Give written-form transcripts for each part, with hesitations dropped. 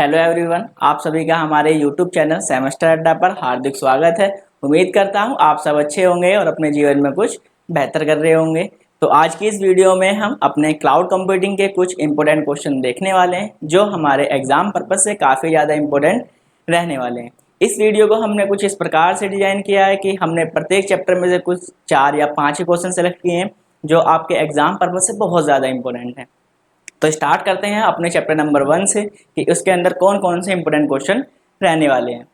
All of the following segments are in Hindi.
हेलो एवरीवन, आप सभी का हमारे यूट्यूब चैनल सेमेस्टर अड्डा पर हार्दिक स्वागत है। उम्मीद करता हूं आप सब अच्छे होंगे और अपने जीवन में कुछ बेहतर कर रहे होंगे। तो आज की इस वीडियो में हम अपने क्लाउड कंप्यूटिंग के कुछ इंपॉर्टेंट क्वेश्चन देखने वाले हैं जो हमारे एग्जाम पर्पज से काफ़ी ज़्यादा इंपॉर्टेंट रहने वाले हैं। इस वीडियो को हमने कुछ इस प्रकार से डिजाइन किया है कि हमने प्रत्येक चैप्टर में से कुछ 4 या 5 ही क्वेश्चन सेलेक्ट किए हैं जो आपके एग्जाम पर्पज से बहुत ज़्यादा इंपॉर्टेंट है। तो स्टार्ट करते हैं अपने चैप्टर नंबर 1 से कि उसके अंदर कौन कौन से इंपोर्टेंट क्वेश्चन रहने वाले हैं।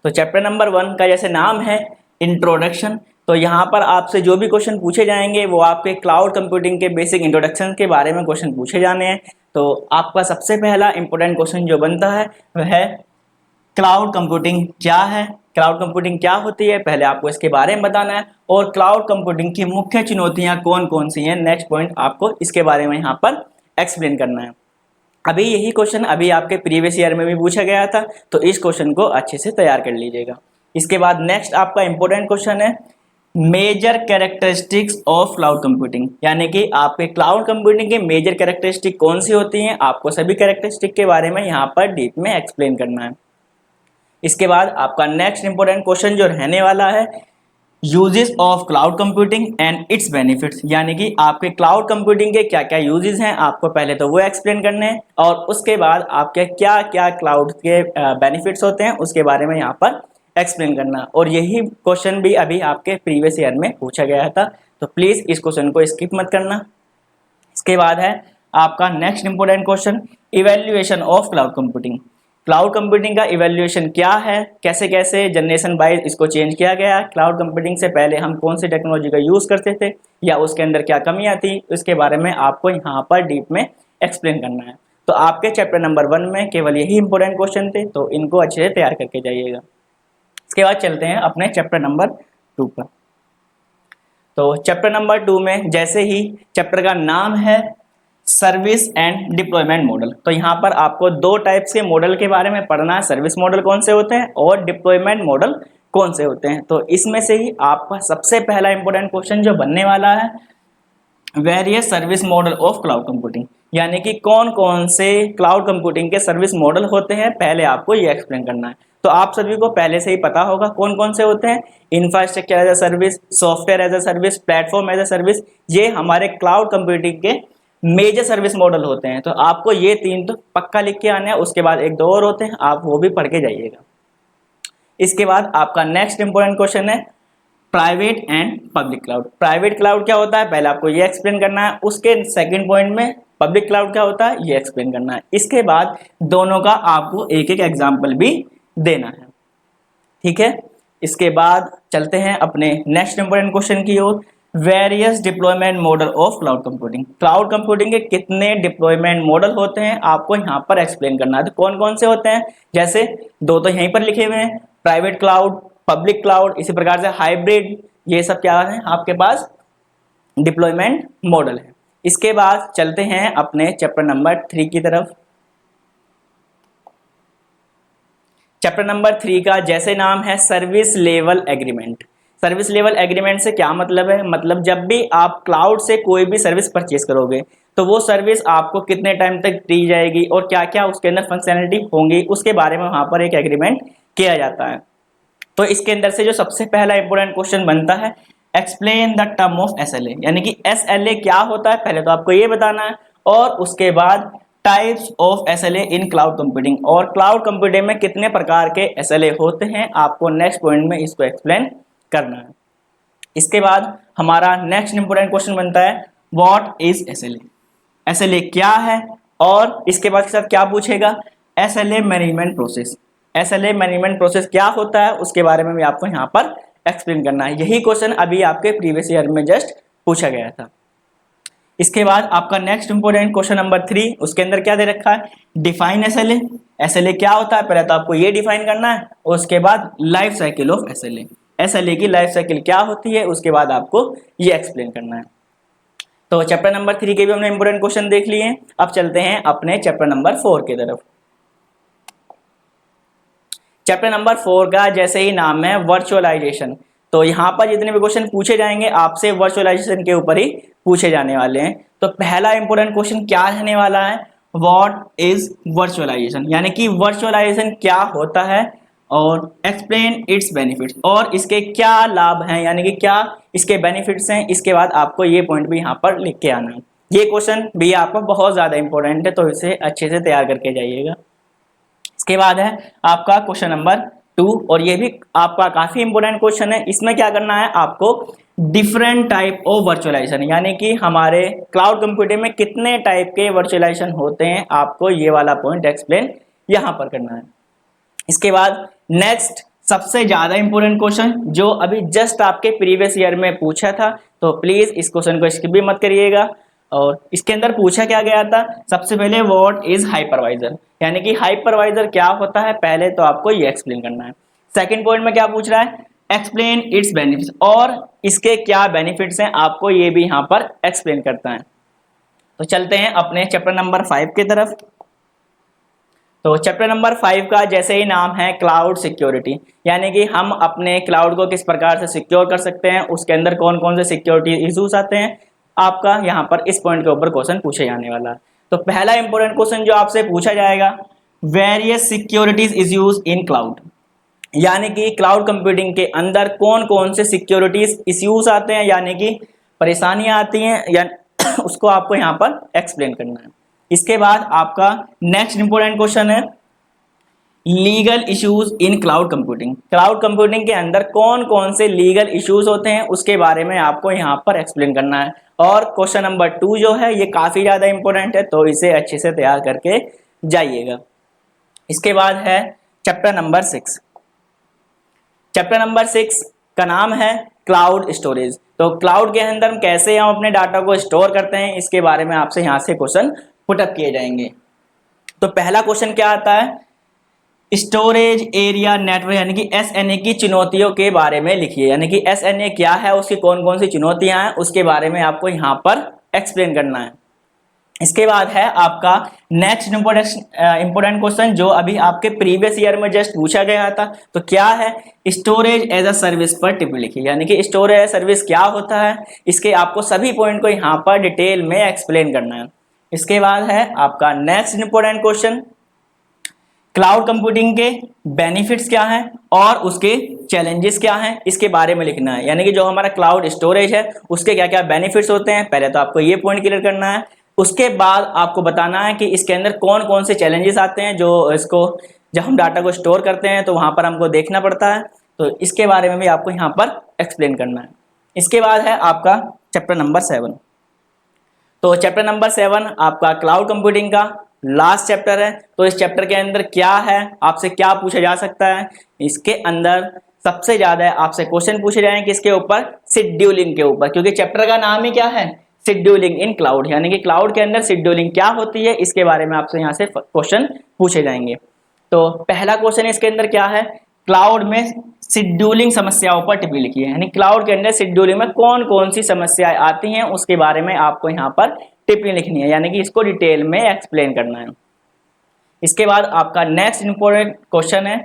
तो चैप्टर नंबर 1 का जैसे नाम है इंट्रोडक्शन, तो यहाँ पर आपसे जो भी क्वेश्चन पूछे जाएंगे वो आपके क्लाउड कंप्यूटिंग के बेसिक इंट्रोडक्शन के बारे में क्वेश्चन पूछे जाने हैं। तो आपका सबसे पहला इंपॉर्टेंट क्वेश्चन जो बनता है वह है क्लाउड कंप्यूटिंग क्या है, क्लाउड कंप्यूटिंग क्या होती है, पहले आपको इसके बारे में बताना है और क्लाउड कंप्यूटिंग की मुख्य चुनौतियां कौन कौन सी हैं, नेक्स्ट पॉइंट आपको इसके बारे में यहाँ पर एक्सप्लेन करना है। अभी यही क्वेश्चन अभी आपके प्रीवियस ईयर में भी पूछा गया था, तो इस क्वेश्चन को अच्छे से तैयार कर लीजिएगा। इसके बाद नेक्स्ट आपका इंपॉर्टेंट क्वेश्चन है major characteristics of cloud computing, यानी कि आपके क्लाउड कंप्यूटिंग के मेजर कैरेक्टरिस्टिक कौन सी होती हैं, आपको सभी कैरेक्टरिस्टिक के बारे में यहाँ पर डीप में एक्सप्लेन करना है। इसके बाद आपका नेक्स्ट इंपॉर्टेंट क्वेश्चन जो रहने वाला है uses of cloud computing and it's benefits, यानी कि आपके क्लाउड कंप्यूटिंग के क्या क्या यूजेस हैं आपको पहले तो वो एक्सप्लेन करने हैं और उसके बाद आपके क्या क्या क्लाउड के बेनिफिट्स होते हैं उसके बारे में यहाँ पर एक्सप्लेन करना। और यही क्वेश्चन भी अभी आपके प्रीवियस ईयर में पूछा गया था, तो प्लीज़ इस क्वेश्चन को स्किप मत करना। इसके बाद है आपका next important question evaluation of cloud computing. Cloud computing का इवेल्युएशन क्या है, कैसे कैसे जनरेशन वाइज इसको चेंज किया गया, क्लाउड कंप्यूटिंग से पहले हम कौन सी टेक्नोलॉजी का यूज़ करते थे या उसके अंदर क्या कमियां थी, उसके बारे में आपको यहाँ पर डीप में एक्सप्लेन करना है। तो आपके चैप्टर नंबर 1 में केवल यही इंपॉर्टेंट क्वेश्चन थे, तो इनको अच्छे से तैयार करके जाइएगा। इसके बाद चलते हैं अपने चैप्टर नंबर 2 पर। तो चैप्टर नंबर 2 में जैसे ही चैप्टर का नाम है सर्विस एंड डिप्लॉयमेंट मॉडल, तो यहाँ पर आपको 2 टाइप्स के मॉडल के बारे में पढ़ना है, सर्विस मॉडल कौन से होते हैं और डिप्लॉयमेंट मॉडल कौन से होते हैं। तो इसमें से ही आपका सबसे पहला इंपॉर्टेंट क्वेश्चन जो बनने वाला है various service model of cloud computing, यानी कि कौन कौन से क्लाउड कंप्यूटिंग के सर्विस मॉडल होते हैं, पहले आपको ये एक्सप्लेन करना है। तो आप सभी को पहले से ही पता होगा कौन कौन से होते हैं, infrastructure as a service, software as a service, platform as a service, ये हमारे क्लाउड कंप्यूटिंग के मेजर सर्विस मॉडल होते हैं। तो आपको ये 3 तो पक्का लिख के आना है, उसके बाद 1-2 और होते हैं, आप वो भी पढ़ के जाइएगा। इसके बाद आपका नेक्स्ट इंपॉर्टेंट क्वेश्चन है private and public cloud. Private cloud क्या होता है पहले आपको ये एक्सप्लेन करना है, उसके सेकंड पॉइंट में पब्लिक क्लाउड क्या होता है ये एक्सप्लेन करना है। इसके बाद दोनों का आपको एक एक एग्जाम्पल भी देना है, ठीक है। इसके बाद चलते हैं अपने नेक्स्ट इंपॉर्टेंट क्वेश्चन की ओर, various deployment model of cloud computing. Cloud computing के कितने डिप्लॉयमेंट मॉडल होते हैं आपको यहाँ पर एक्सप्लेन करना है। तो कौन कौन से होते हैं, जैसे 2 तो यहीं पर लिखे हुए हैं, प्राइवेट क्लाउड, पब्लिक क्लाउड, इसी प्रकार से हाइब्रिड, ये सब क्या है आपके पास डिप्लॉयमेंट मॉडल है। इसके बाद चलते हैं अपने चैप्टर नंबर 3 की तरफ। चैप्टर नंबर 3 का जैसे नाम है service level agreement. Service level agreement से क्या मतलब है, मतलब जब भी आप क्लाउड से कोई भी सर्विस परचेज करोगे तो वो सर्विस आपको कितने टाइम तक दी जाएगी और क्या क्या उसके अंदर फंक्शनैलिटी होंगी उसके बारे में वहां पर एक एग्रीमेंट किया जाता है। तो इसके अंदर से जो सबसे पहला इंपॉर्टेंट क्वेश्चन बनता है explain the term of SLA, यानी कि SLA क्या होता है पहले तो आपको ये बताना है और उसके बाद types of SLA in cloud computing, और क्लाउड कंप्यूटिंग में कितने प्रकार के SLA होते हैं आपको नेक्स्ट पॉइंट में इसको एक्सप्लेन करना है। इसके बाद हमारा नेक्स्ट इंपॉर्टेंट क्वेश्चन बनता है व्हाट इज SLA, SLA क्या है, और इसके बाद के साथ क्या पूछेगा SLA management process, SLA management process क्या होता है उसके बारे में भी आपको यहाँ पर एक्सप्लेन करना है। यही क्वेश्चन अभी आपके प्रीवियस ईयर में जस्ट पूछा गया था। इसके बाद आपका नेक्स्ट इंपॉर्टेंट क्वेश्चन नंबर 3, उसके अंदर क्या दे रखा है डिफाइन SLA, SLA क्या होता है पहले तो आपको ये डिफाइन करना है, उसके बाद life cycle of SLA, SLA की लाइफ साइकिल क्या होती है उसके बाद आपको ये एक्सप्लेन करना है। तो चैप्टर नंबर 3 के भी हमने इंपॉर्टेंट क्वेश्चन देख लिए हैं। अब चलते हैं अपने चैप्टर नंबर 4 की तरफ। चैप्टर नंबर 4 का जैसे ही नाम है वर्चुअलाइजेशन, तो यहाँ पर जितने भी क्वेश्चन पूछे जाएंगे आपसे वर्चुअलाइजेशन के ऊपर ही पूछे जाने वाले हैं। तो पहला इंपॉर्टेंट क्वेश्चन क्या रहने वाला है व्हाट इज वर्चुअलाइजेशन, यानी कि वर्चुअलाइजेशन क्या होता है और एक्सप्लेन इट्स बेनिफिट्स, और इसके क्या लाभ हैं यानी कि क्या इसके बेनिफिट्स हैं। इसके बाद आपको ये पॉइंट भी यहाँ पर लिख के आना है। ये क्वेश्चन भी आपको बहुत ज़्यादा इंपॉर्टेंट है, तो इसे अच्छे से तैयार करके जाइएगा। इसके बाद है आपका क्वेश्चन नंबर 2, और ये भी आपका काफ़ी इंपॉर्टेंट क्वेश्चन है। इसमें क्या करना है आपको, डिफरेंट टाइप ऑफ वर्चुअलाइजेशन, यानी कि हमारे क्लाउड कंप्यूटिंग में कितने टाइप के वर्चुअलाइजेशन होते हैं, आपको ये वाला पॉइंट एक्सप्लेन यहाँ पर करना है। इसके बाद नेक्स्ट सबसे ज़्यादा इंपॉर्टेंट क्वेश्चन जो अभी जस्ट आपके प्रीवियस ईयर में पूछा था, तो प्लीज़ इस क्वेश्चन को स्किप भी मत करिएगा। और इसके अंदर पूछा क्या गया था, सबसे पहले व्हाट इज हाइपरवाइजर, यानी कि हाइपरवाइजर क्या होता है, पहले तो आपको ये एक्सप्लेन करना है। सेकंड पॉइंट में क्या पूछ रहा है, एक्सप्लेन इट्स बेनिफिट्स, और इसके क्या बेनिफिट्स हैं आपको ये भी यहाँ पर एक्सप्लेन करता है। तो चलते हैं अपने चैप्टर नंबर 5 की तरफ। तो चैप्टर नंबर 5 का जैसे ही नाम है क्लाउड सिक्योरिटी, यानी कि हम अपने क्लाउड को किस प्रकार से सिक्योर कर सकते हैं, उसके अंदर कौन कौन से सिक्योरिटी इश्यूज आते हैं, आपका यहाँ पर इस पॉइंट के ऊपर क्वेश्चन पूछे जाने वाला है। तो पहला इंपॉर्टेंट क्वेश्चन जो आपसे पूछा जाएगा, various securities issues in cloud, यानी कि क्लाउड कंप्यूटिंग के अंदर कौन कौन से सिक्योरिटीज इश्यूज आते हैं, यानी कि परेशानियां आती हैं, या उसको आपको यहाँ पर एक्सप्लेन करना है। इसके बाद आपका नेक्स्ट इंपॉर्टेंट क्वेश्चन है legal issues in cloud computing, cloud computing के अंदर कौन कौन से लीगल इश्यूज होते हैं उसके बारे में आपको यहाँ पर एक्सप्लेन करना है। और क्वेश्चन नंबर 2 जो है ये काफ़ी ज़्यादा इंपॉर्टेंट है, तो इसे अच्छे से तैयार करके जाइएगा। इसके बाद है चैप्टर नंबर 6। चैप्टर नंबर 6 का नाम है क्लाउड स्टोरेज। तो क्लाउड के अंदर हम कैसे हम अपने डाटा को स्टोर करते हैं, इसके बारे में आपसे यहाँ से क्वेश्चन पुटअप किए जाएंगे। तो पहला क्वेश्चन क्या आता है, स्टोरेज एरिया नेटवर्क, यानी कि SNA की चुनौतियों के बारे में लिखिए, यानी कि SNA क्या है, उसकी कौन कौन सी चुनौतियां हैं, उसके बारे में आपको यहाँ पर एक्सप्लेन करना है। इसके बाद है आपका नेक्स्ट इंपॉर्टेंट क्वेश्चन जो अभी आपके प्रीवियस ईयर में जस्ट पूछा गया था, तो क्या है, स्टोरेज एज अ सर्विस पर टिप्पणी लिखिए, यानी कि स्टोरेज एज सर्विस क्या होता है, इसके आपको सभी पॉइंट को यहाँ पर डिटेल में एक्सप्लेन करना है। इसके बाद है आपका next important question, cloud computing के बेनिफिट्स क्या हैं और उसके चैलेंजेस क्या हैं, इसके बारे में लिखना है, यानी कि जो हमारा क्लाउड स्टोरेज है उसके क्या क्या बेनिफिट्स होते हैं, पहले तो आपको ये पॉइंट क्लियर करना है। उसके बाद आपको बताना है कि इसके अंदर कौन कौन से चैलेंजेस आते हैं, जो इसको जब हम डाटा को स्टोर करते हैं तो वहाँ पर हमको देखना पड़ता है, तो इसके बारे में भी आपको यहाँ पर एक्सप्लेन करना है। इसके बाद है आपका चैप्टर नंबर 7। तो चैप्टर नंबर 7 आपका क्लाउड कंप्यूटिंग का लास्ट चैप्टर है। तो इस चैप्टर के अंदर क्या है, आपसे क्या पूछा जा सकता है, इसके अंदर सबसे ज़्यादा आपसे क्वेश्चन पूछे जाएंगे किसके ऊपर, शेड्यूलिंग के ऊपर, क्योंकि चैप्टर का नाम ही क्या है, शेड्यूलिंग इन क्लाउड, यानी कि क्लाउड के अंदर शेड्यूलिंग क्या होती है, इसके बारे में आपसे यहाँ से क्वेश्चन पूछे जाएंगे। तो पहला क्वेश्चन इसके अंदर क्या है, क्लाउड में शेड्यूलिंग समस्याओं पर टिप्पणी लिखिए, यानी क्लाउड के अंदर शेड्यूलिंग में कौन कौन सी समस्याएं आती हैं उसके बारे में आपको यहाँ पर टिप्पणी लिखनी है, यानी कि इसको डिटेल में एक्सप्लेन करना है। इसके बाद आपका नेक्स्ट इंपॉर्टेंट क्वेश्चन है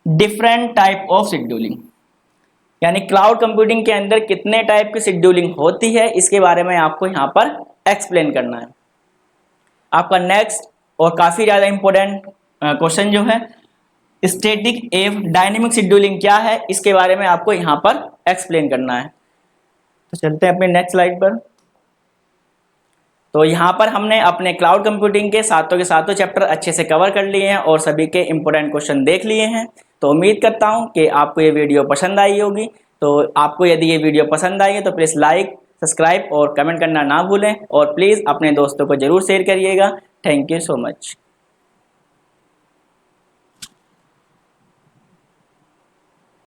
डिफरेंट टाइप ऑफ शेड्यूलिंग, यानी क्लाउड कंप्यूटिंग के अंदर कितने टाइप की शेड्यूलिंग होती है, इसके बारे में आपको यहाँ पर एक्सप्लेन करना है। आपका नेक्स्ट और काफ़ी ज़्यादा इंपॉर्टेंट क्वेश्चन जो है स्टैटिक एवं डायनेमिक शेड्यूलिंग क्या है, इसके बारे में आपको यहाँ पर एक्सप्लेन करना है। तो चलते हैं अपने नेक्स्ट स्लाइड पर। तो यहाँ पर हमने अपने क्लाउड कंप्यूटिंग के सातों चैप्टर अच्छे से कवर कर लिए हैं और सभी के इंपॉर्टेंट क्वेश्चन देख लिए हैं। तो उम्मीद करता हूँ कि आपको ये वीडियो पसंद आई होगी। तो आपको यदि ये वीडियो पसंद आई है तो प्लीज़ लाइक, सब्सक्राइब और कमेंट करना ना भूलें, और प्लीज़ अपने दोस्तों को ज़रूर शेयर करिएगा। Thank you so much.